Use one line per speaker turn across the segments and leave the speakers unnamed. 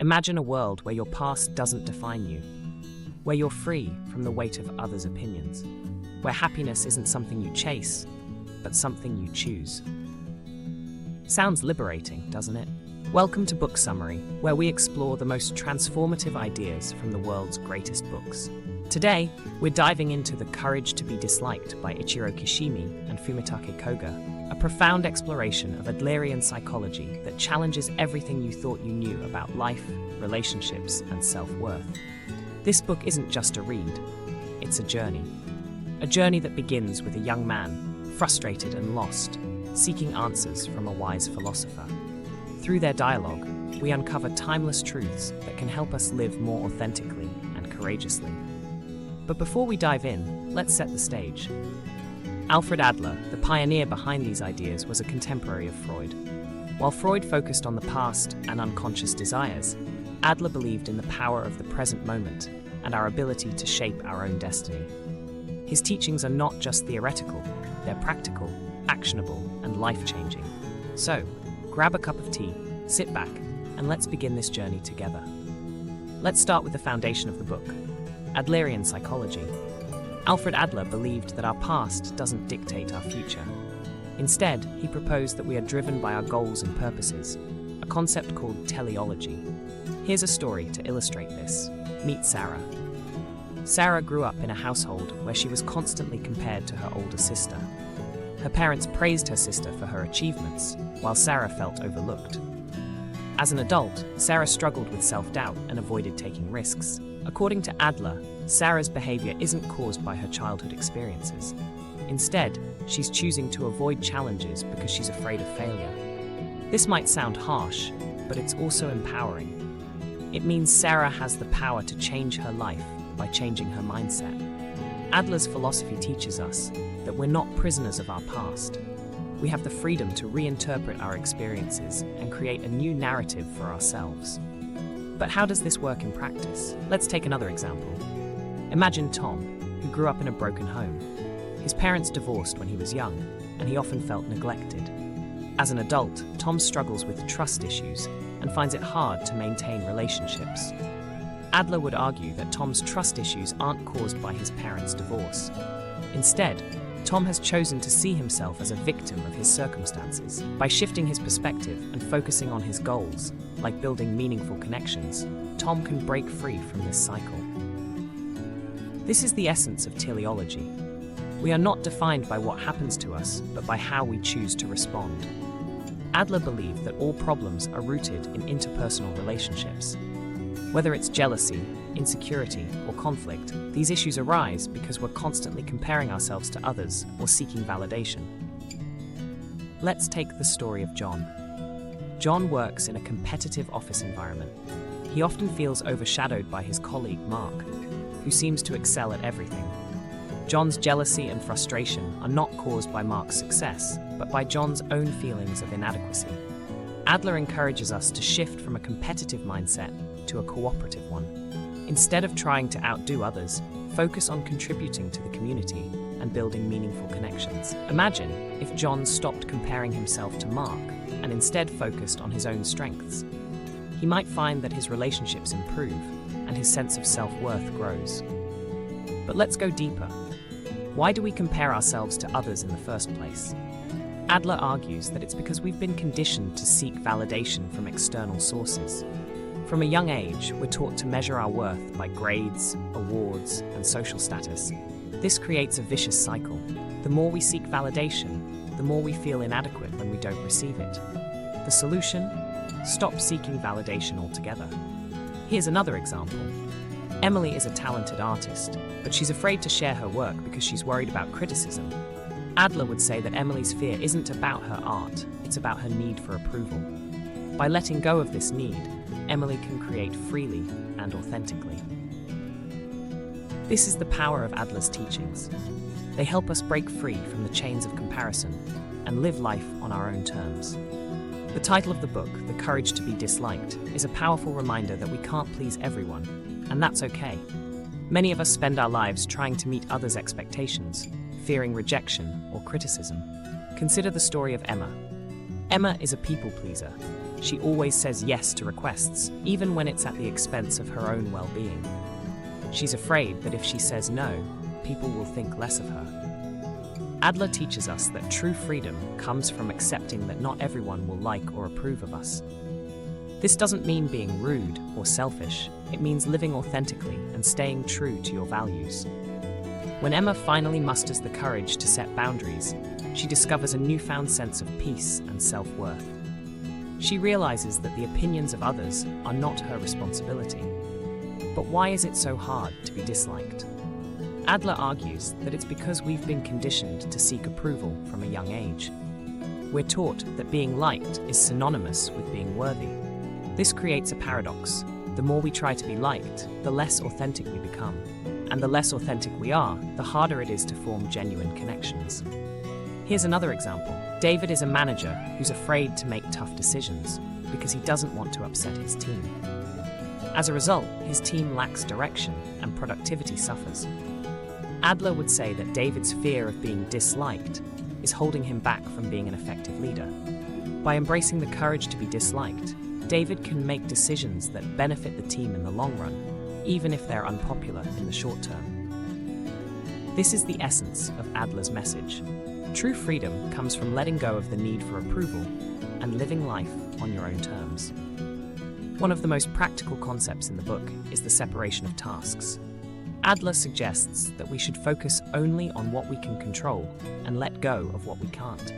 Imagine a world where your past doesn't define you, where you're free from the weight of others' opinions, where happiness isn't something you chase, but something you choose. Sounds liberating, doesn't it? Welcome to Book Summary, where we explore the most transformative ideas from the world's greatest books. Today, we're diving into The Courage to be Disliked by Ichiro Kishimi and Fumitake Koga, a profound exploration of Adlerian psychology that challenges everything you thought you knew about life, relationships, and self-worth. This book isn't just a read, it's a journey. A journey that begins with a young man, frustrated and lost, seeking answers from a wise philosopher. Through their dialogue, we uncover timeless truths that can help us live more authentically and courageously. But before we dive in, let's set the stage. Alfred Adler, the pioneer behind these ideas, was a contemporary of Freud. While Freud focused on the past and unconscious desires, Adler believed in the power of the present moment and our ability to shape our own destiny. His teachings are not just theoretical, they're practical, actionable, and life-changing. So, grab a cup of tea, sit back, and let's begin this journey together. Let's start with the foundation of the book, Adlerian psychology. Alfred Adler believed that our past doesn't dictate our future. Instead, he proposed that we are driven by our goals and purposes, a concept called teleology. Here's a story to illustrate this. Meet Sarah. Sarah grew up in a household where she was constantly compared to her older sister. Her parents praised her sister for her achievements, while Sarah felt overlooked. As an adult, Sarah struggled with self-doubt and avoided taking risks. According to Adler, Sarah's behavior isn't caused by her childhood experiences. Instead, she's choosing to avoid challenges because she's afraid of failure. This might sound harsh, but it's also empowering. It means Sarah has the power to change her life by changing her mindset. Adler's philosophy teaches us that we're not prisoners of our past. We have the freedom to reinterpret our experiences and create a new narrative for ourselves. But how does this work in practice? Let's take another example. Imagine Tom, who grew up in a broken home. His parents divorced when he was young, and he often felt neglected. As an adult, Tom struggles with trust issues and finds it hard to maintain relationships. Adler would argue that Tom's trust issues aren't caused by his parents' divorce. Instead, Tom has chosen to see himself as a victim of his circumstances. By shifting his perspective and focusing on his goals, like building meaningful connections, Tom can break free from this cycle. This is the essence of teleology. We are not defined by what happens to us, but by how we choose to respond. Adler believed that all problems are rooted in interpersonal relationships. Whether it's jealousy, insecurity, or conflict, these issues arise because we're constantly comparing ourselves to others or seeking validation. Let's take the story of John. John works in a competitive office environment. He often feels overshadowed by his colleague Mark, who seems to excel at everything. John's jealousy and frustration are not caused by Mark's success, but by John's own feelings of inadequacy. Adler encourages us to shift from a competitive mindset to a cooperative one. Instead of trying to outdo others, focus on contributing to the community and building meaningful connections. Imagine if John stopped comparing himself to Mark and instead focused on his own strengths. He might find that his relationships improve and his sense of self-worth grows. But let's go deeper. Why do we compare ourselves to others in the first place? Adler argues that it's because we've been conditioned to seek validation from external sources. From a young age, we're taught to measure our worth by grades, awards, and social status. This creates a vicious cycle. The more we seek validation, the more we feel inadequate when we don't receive it. The solution? Stop seeking validation altogether. Here's another example. Emily is a talented artist, but she's afraid to share her work because she's worried about criticism. Adler would say that Emily's fear isn't about her art, it's about her need for approval. By letting go of this need, Emily can create freely and authentically. This is the power of Adler's teachings. They help us break free from the chains of comparison and live life on our own terms. The title of the book, The Courage to be Disliked, is a powerful reminder that we can't please everyone, and that's okay. Many of us spend our lives trying to meet others' expectations, fearing rejection or criticism. Consider the story of Emma. Emma is a people pleaser. she always says yes to requests, even when it's at the expense of her own well-being. She's afraid that if she says no, people will think less of her. Adler teaches us that true freedom comes from accepting that not everyone will like or approve of us. This doesn't mean being rude or selfish, it means living authentically and staying true to your values. When Emma finally musters the courage to set boundaries, she discovers a newfound sense of peace and self-worth. She realizes that the opinions of others are not her responsibility. But why is it so hard to be disliked? Adler argues that it's because we've been conditioned to seek approval from a young age. We're taught that being liked is synonymous with being worthy. This creates a paradox. The more we try to be liked, the less authentic we become. And the less authentic we are, the harder it is to form genuine connections. Here's another example. David is a manager who's afraid to make tough decisions because he doesn't want to upset his team. As a result, his team lacks direction and productivity suffers. Adler would say that David's fear of being disliked is holding him back from being an effective leader. By embracing the courage to be disliked, David can make decisions that benefit the team in the long run, even if they're unpopular in the short term. This is the essence of Adler's message. True freedom comes from letting go of the need for approval and living life on your own terms. One of the most practical concepts in the book is the separation of tasks. Adler suggests that we should focus only on what we can control and let go of what we can't.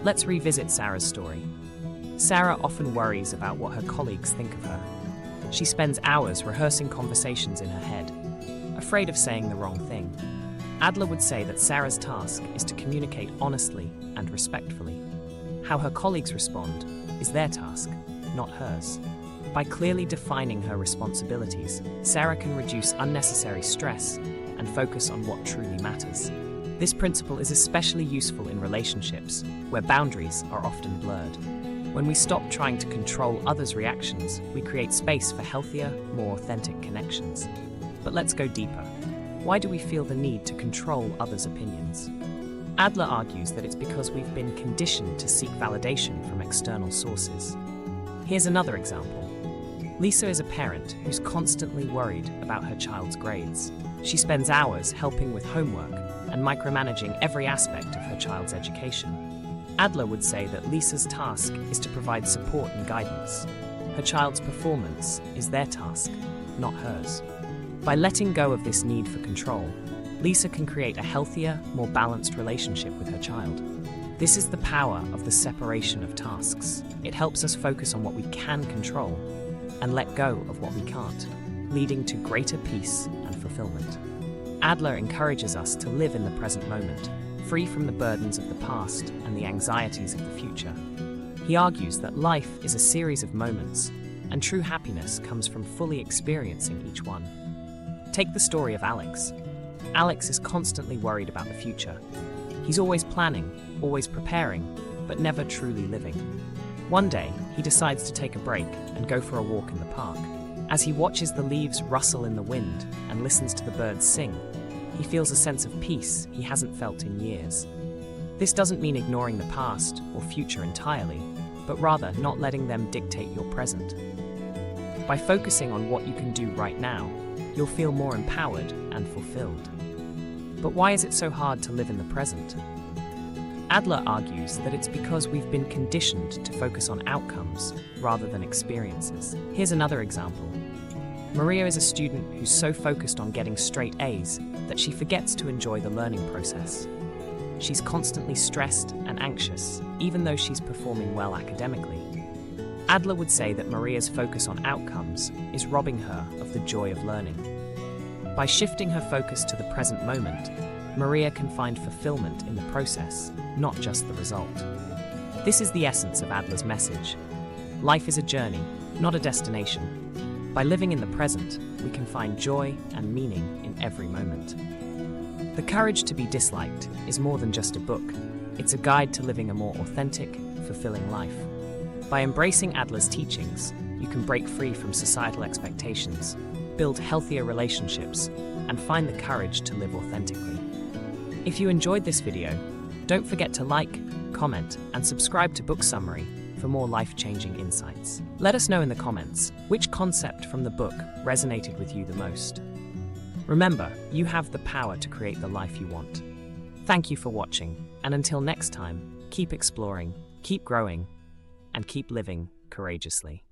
Let's revisit Sarah's story. Sarah often worries about what her colleagues think of her. She spends hours rehearsing conversations in her head, afraid of saying the wrong thing. Adler would say that Sarah's task is to communicate honestly and respectfully. How her colleagues respond is their task, not hers. By clearly defining her responsibilities, Sarah can reduce unnecessary stress and focus on what truly matters. This principle is especially useful in relationships, where boundaries are often blurred. When we stop trying to control others' reactions, we create space for healthier, more authentic connections. But let's go deeper. Why do we feel the need to control others' opinions? Adler argues that it's because we've been conditioned to seek validation from external sources. Here's another example. Lisa is a parent who's constantly worried about her child's grades. She spends hours helping with homework and micromanaging every aspect of her child's education. Adler would say that Lisa's task is to provide support and guidance. Her child's performance is their task, not hers. By letting go of this need for control, Lisa can create a healthier, more balanced relationship with her child. This is the power of the separation of tasks. It helps us focus on what we can control and let go of what we can't, leading to greater peace and fulfillment. Adler encourages us to live in the present moment, free from the burdens of the past and the anxieties of the future. He argues that life is a series of moments, and true happiness comes from fully experiencing each one. Take the story of Alex. Alex is constantly worried about the future. He's always planning, always preparing, but never truly living. One day, he decides to take a break and go for a walk in the park. As he watches the leaves rustle in the wind and listens to the birds sing, he feels a sense of peace he hasn't felt in years. This doesn't mean ignoring the past or future entirely, but rather not letting them dictate your present. By focusing on what you can do right now, you'll feel more empowered and fulfilled. But why is it so hard to live in the present? Adler argues that it's because we've been conditioned to focus on outcomes rather than experiences. Here's another example. Maria is a student who's so focused on getting straight A's that she forgets to enjoy the learning process. She's constantly stressed and anxious, even though she's performing well academically. Adler would say that Maria's focus on outcomes is robbing her of the joy of learning. By shifting her focus to the present moment, Maria can find fulfillment in the process, not just the result. This is the essence of Adler's message. Life is a journey, not a destination. By living in the present, we can find joy and meaning in every moment. The Courage to Be Disliked is more than just a book. It's a guide to living a more authentic, fulfilling life. By embracing Adler's teachings, you can break free from societal expectations, build healthier relationships, and find the courage to live authentically. If you enjoyed this video, don't forget to like, comment, and subscribe to Book Summary for for more life-changing insights. Let us know in the comments which concept from the book resonated with you the most. Remember, you have the power to create the life you want. Thank you for watching, and until next time, keep exploring, keep growing, and keep living courageously.